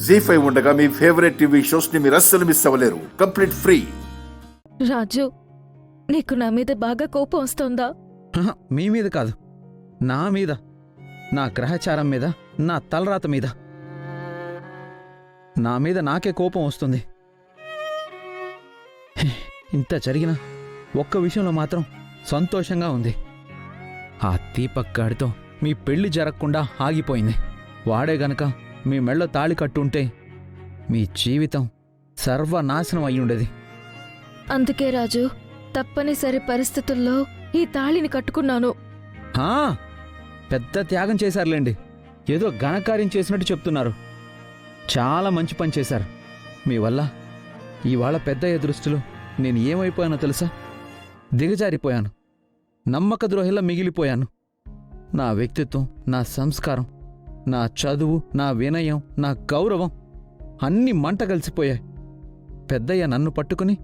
జీ5 ఉండగా మీ favourite TV shows ని మీరు అస్సలు మిస్ అవ్వలేరు. Complete free. రాజు, నీకు నా మీద బాగా కోపం వస్తోందా? మీ మీద కాదు, నా మీద, నా గ్రహచారం మీద, నా తలరాత మీద. నా మీద నాకే కోపం వస్తుంది. ఇంత జరిగినా ఒక్క విషయంలో మాత్రం సంతోషంగా ఉంది. ఆ దీపక్ గాడితో మీ పెళ్లి జరగకుండా ఆగిపోయింది. వాడే గనక మీ మెళ్ళ తాళి కట్టుంటే మీ జీవితం సర్వనాశనం అయ్యుండేది. అందుకే రాజు, తప్పనిసరి పరిస్థితుల్లో ఈ తాళిని కట్టుకున్నాను. పెద్ద త్యాగం చేశారులేండి. ఏదో ఘనకార్యం చేసినట్టు చెప్తున్నారు. చాలా మంచి పని చేశారు. మీ వల్ల ఇవాళ పెద్దయ్య దృష్టిలో నేను ఏమైపోయానో తెలుసా? దిగజారిపోయాను. నమ్మక ద్రోహిలా మిగిలిపోయాను. నా వ్యక్తిత్వం, నా సంస్కారం, నా చదువు, నా వినయం, నా గౌరవం అన్నీ మంట కలిసిపోయాయి. పెద్దయ్య నన్ను పట్టుకుని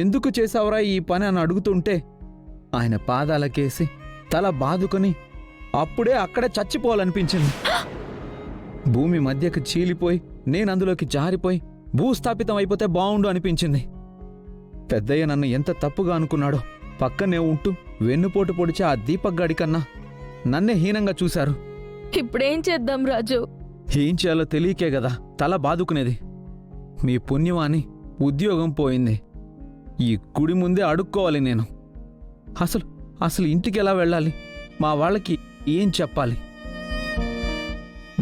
ఎందుకు చేశావురా ఈ పని అని అడుగుతుంటే ఆయన పాదాలకేసి తల బాదుకొని అప్పుడే అక్కడే చచ్చిపోవాలనిపించింది. భూమి మధ్యకు చీలిపోయి నేనందులోకి జారిపోయి భూస్థాపితం అయిపోతే బావుండు అనిపించింది. పెద్దయ్య నన్ను ఎంత తప్పుగా అనుకున్నాడో. పక్కనే ఉంటూ వెన్నుపోటు పొడిచే ఆ దీపక్ గాడి కన్నా నన్నే హీనంగా చూశారు. ఇప్పుడేం చేద్దాం రాజు? ఏం చేయాలో తెలియకే గదా తల బాదుకునేది. మీ పుణ్యమాని ఉద్యోగం పోయింది. ఈ గుడి ముందే అడుక్కోవాలి నేను. అసలు ఇంటికి ఎలా వెళ్ళాలి? మా వాళ్ళకి ఏం చెప్పాలి?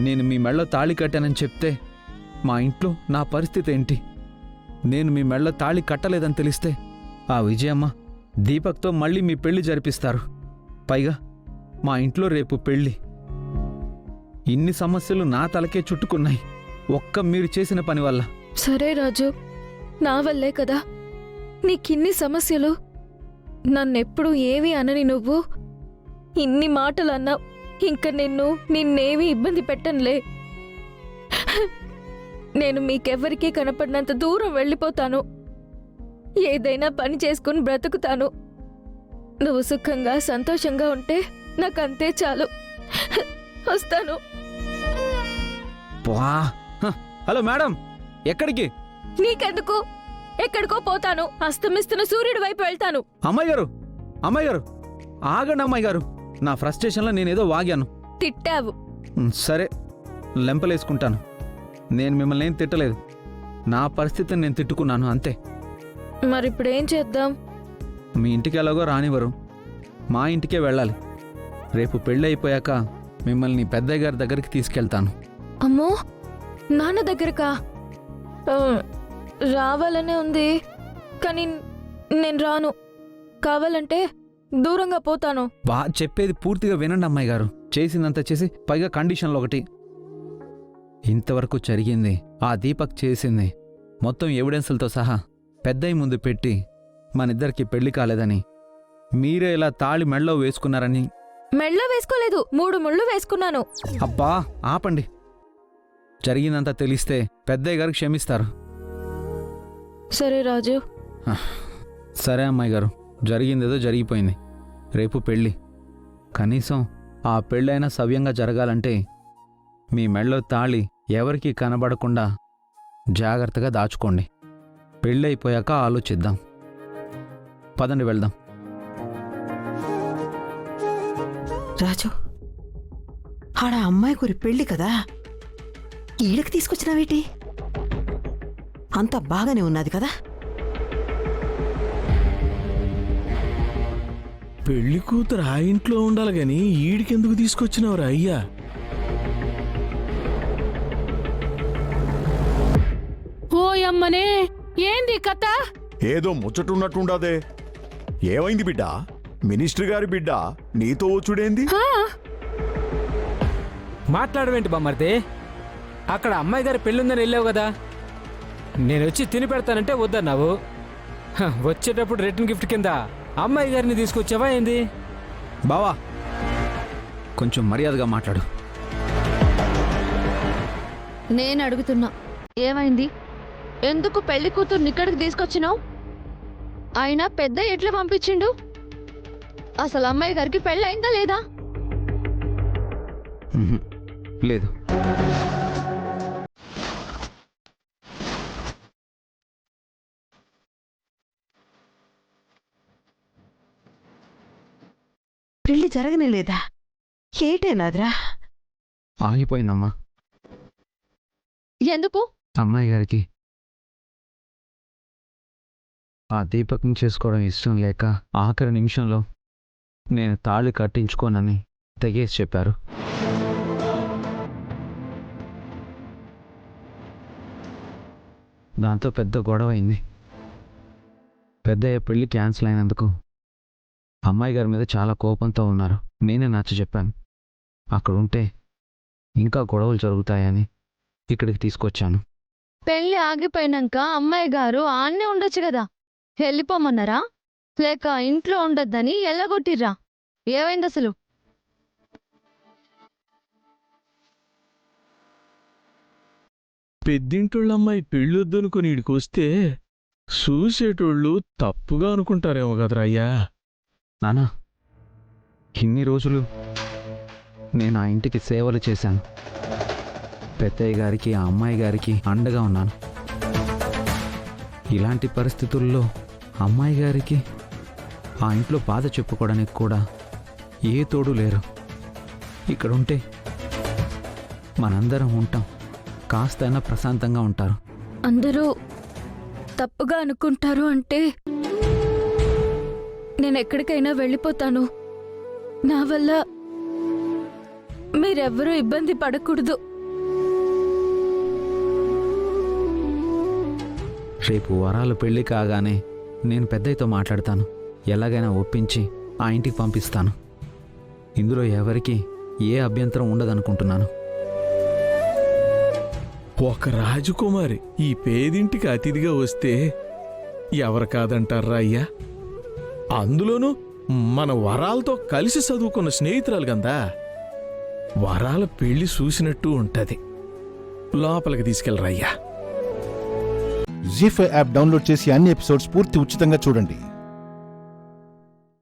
నేను మీ మెళ్ళ తాళి కట్టానని చెప్తే మా ఇంట్లో నా పరిస్థితి ఏంటి? నేను మీ మెళ్ళ తాళి కట్టలేదని తెలిస్తే ఆ విజయమ్మ దీపక్తో మళ్ళీ మీ పెళ్లి జరిపిస్తారు. పైగా మా ఇంట్లో రేపు పెళ్లి. ఇన్ని సమస్యలు నా తలకే చుట్టుకున్నాయి ఒక్క మీరు చేసిన పని వల్ల. సరే రాజు, నా వల్లే కదా నీకిన్ని సమస్యలు. నన్నెప్పుడు ఏమీ అనని నువ్వు ఇన్ని మాటలు అన్నావు. ఇంక నిన్నేమీ ఇబ్బంది పెట్టనులే. నేను మీకెవ్వరికీ కనపడినంత దూరం వెళ్ళిపోతాను. ఏదైనా పని చేసుకుని బ్రతుకుతాను. నువ్వు సుఖంగా సంతోషంగా ఉంటే నాకంతే చాలు. వస్తాను. హలో మేడం, ఎక్కడికి? నీకెందుకు? ఎక్కడికో పోతాను. అస్తమిస్తున్న సూర్యుడి వైపు వెళ్తాను. అమ్మాయి గారు ఆగండి అమ్మాయి గారు. నా ఫ్రస్ట్రేషన్లో నేనేదో వాగాను. తిట్టావు. సరే, లెంపలేసుకుంటాను. నేను మిమ్మల్ని ఏం తిట్టలేదు. నా పరిస్థితిని నేను తిట్టుకున్నాను అంతే. మరిప్పుడేం చేద్దాం? మీ ఇంటికి ఎలాగో రానివ్వరు. మా ఇంటికే వెళ్ళాలి. రేపు పెళ్ళి అయిపోయాక మిమ్మల్ని పెద్దయ్య గారి దగ్గరికి తీసుకెళ్తాను. అమ్మో, నాన్న దగ్గరకా? రావాలనే ఉంది, కానీ నేను రాను. కావాలంటే దూరంగా పోతాను. చెప్పేది పూర్తిగా వినండి అమ్మాయి గారు. చేసిందంతా చేసి పైగా కండిషన్లు ఒకటి. ఇంతవరకు జరిగింది, ఆ దీపక్ చేసింది మొత్తం ఎవిడెన్సులతో సహా పెద్దయ్య ముందు పెట్టి మనిద్దరికి పెళ్లి కాలేదని, మీరే ఇలా తాళి మెళ్ళో వేసుకున్నారని. మెళ్ళో వేసుకోలేదు, 3 ముళ్ళు వేసుకున్నాను. అబ్బా ఆపండి. జరిగిందంతా తెలిస్తే పెద్దయ్య గారు క్షమిస్తారు. సరే రాజు. సరే అమ్మాయి గారు, జరిగిందేదో జరిగిపోయింది. రేపు పెళ్ళి. కనీసం ఆ పెళ్ళైనా సవ్యంగా జరగాలంటే మీ మెళ్ళో తాళి ఎవరికీ కనబడకుండా జాగ్రత్తగా దాచుకోండి. పెళ్ళైపోయాక ఆలోచిద్దాం. పదండి వెళ్దాం. రాజు, ఆడ అమ్మాయి గురి పెళ్ళి కదా, ఈడకి తీసుకొచ్చినావేటి? అంత బాగానే ఉన్నది కదా. పెళ్లి కూతురు ఆ ఇంట్లో ఉండాలి గాని ఈడికెందుకు తీసుకొచ్చినవరా అయ్యా? ఓయమ్మనే, ఏంది కథ? ఏదో ముచ్చటున్నట్టుండాదే. ఏమైంది బిడ్డ? మినిస్టర్ గారి బిడ్డ నీతో వచ్చుడేంది? మాట్లాడవేంటి బామ్మర్ది? అక్కడ అమ్మాయి గారి పెళ్ళుందని వెళ్ళావు కదా, నేను వచ్చి తిని పెడతానంటే వద్దన్నావు. వచ్చేటప్పుడు రిటర్న్ గిఫ్ట్ కింద అమ్మాయి గారిని తీసుకొచ్చావా ఏంది? బావా, కొంచెం మర్యాదగా మాట్లాడు. నేను అడుగుతున్నా, ఏమైంది? ఎందుకు పెళ్లి కూతుర్ని ఇక్కడికి తీసుకొచ్చినావు? అయినా పెద్ద ఎట్లా పంపించిండు? అసలు అమ్మాయి గారికి పెళ్ళి అయిందా లేదా? లేదు. పెళ్లి జరగనేలేదా? ఏటేనాదిరా? ఆగిపోయిందమ్మా. ఎందుకు? అమ్మాయి గారికి ఆ దీపకం చేసుకోవడం ఇష్టం లేక ఆఖరి నిమిషంలో నేను తాళి కట్టించుకోనని తెగేసి చెప్పారు. దాంతో పెద్ద గొడవ అయింది. పెద్దయ్య పెళ్లి క్యాన్సిల్ అయినందుకు అమ్మాయి గారి మీద చాలా కోపంతో ఉన్నారు. నేనే నచ్చ చెప్పాను. అక్కడ ఉంటే ఇంకా గొడవలు జరుగుతాయని ఇక్కడికి తీసుకొచ్చాను. పెళ్లి ఆగిపోయినాక అమ్మాయి గారు ఆన్నే ఉండొచ్చు కదా, వెళ్ళిపోమన్నారా లేక ఇంట్లో ఉండొద్దని ఎల్లగొట్టిర్రా? ఏమైంది అసలు? పెద్దింటోళ్ళమ్మాయి పెళ్ళొద్దనుకుని ఈడికొస్తే చూసేటోళ్ళు తప్పుగా అనుకుంటారేమో కదరా అయ్యా. నానా, ఇన్ని రోజులు నేను ఆ ఇంటికి సేవలు చేశాను. పెద్దయ్య గారికి ఆ అమ్మాయి గారికి అండగా ఉన్నాను. ఇలాంటి పరిస్థితుల్లో అమ్మాయి గారికి ఆ ఇంట్లో బాధ చెప్పుకోవడానికి కూడా ఏ తోడు లేరు. ఇక్కడుంటే మనందరం ఉంటాం, కాస్తైనా ప్రశాంతంగా ఉంటారు. అందరూ తప్పుగా అనుకుంటారు అంటే నేను ఎక్కడికైనా వెళ్ళిపోతాను. నా వల్ల మీరెవ్వరూ ఇబ్బంది పడకూడదు. రేపు వరాలు పెళ్లి కాగానే నేను పెద్దయ్యతో మాట్లాడతాను. ఎలాగైనా ఒప్పించి ఆ ఇంటికి పంపిస్తాను. ఇందులో ఎవరికి ఏ అభ్యంతరం ఉండదనుకుంటున్నాను. ఒక రాజకుమారి ఈ పేదింటికి అతిథిగా వస్తే ఎవరు కాదంటారా అయ్యా? అందులోనూ మన వరాలతో కలిసి చదువుకున్న స్నేహితురాలు గందా, వరాల పెళ్లి చూసినట్టు ఉంటది. లోపలికి తీసుకెళ్ళరా అయ్యా. జీ5 యాప్ డౌన్లోడ్ చేసి అన్ని ఎపిసోడ్స్ పూర్తి ఉచితంగా చూడండి.